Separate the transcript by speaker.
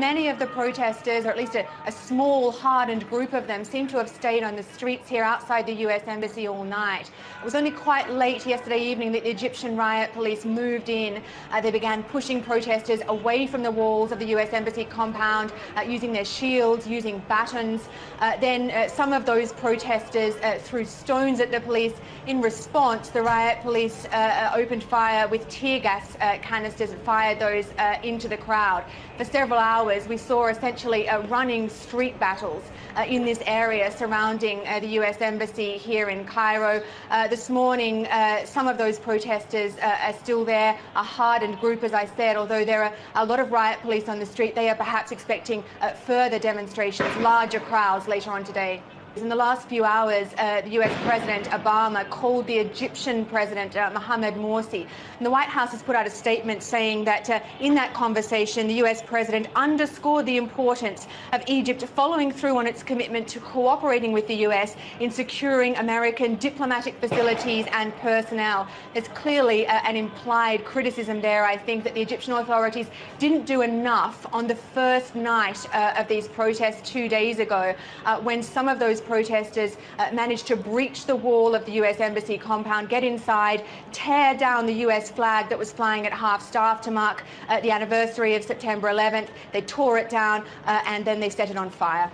Speaker 1: many of the protesters, or at least a small, hardened group of them, seem to have stayed on the streets here outside the US Embassy all night. It was only quite late yesterday evening that the Egyptian riot police moved in. They began pushing protesters away from the walls of the US Embassy compound, using their shields, using batons. Then some of those protesters threw stones at the police. In response, the riot police opened fire with tear gas canisters and fired those into the crowd. For several hours, we saw essentially running street battles in this area surrounding the US Embassy here in Cairo. This morning, some of those protesters are still there, a hardened group, as I said. Although there are a lot of riot police on the street, they are perhaps expecting further demonstrations, larger crowds later on today. In the last few hours, the US President Obama called the Egyptian President Mohamed Morsi. And the White House has put out a statement saying that in that conversation, the US President underscored the importance of Egypt following through on its commitment to cooperating with the US in securing American diplomatic facilities and personnel. There's clearly an implied criticism there, I think, that the Egyptian authorities didn't do enough on the first night of these protests 2 days ago, when some of those protesters managed to breach the wall of the US Embassy compound, get inside, tear down the US flag that was flying at half-staff to mark the anniversary of September 11th. They tore it down and then they set it on fire.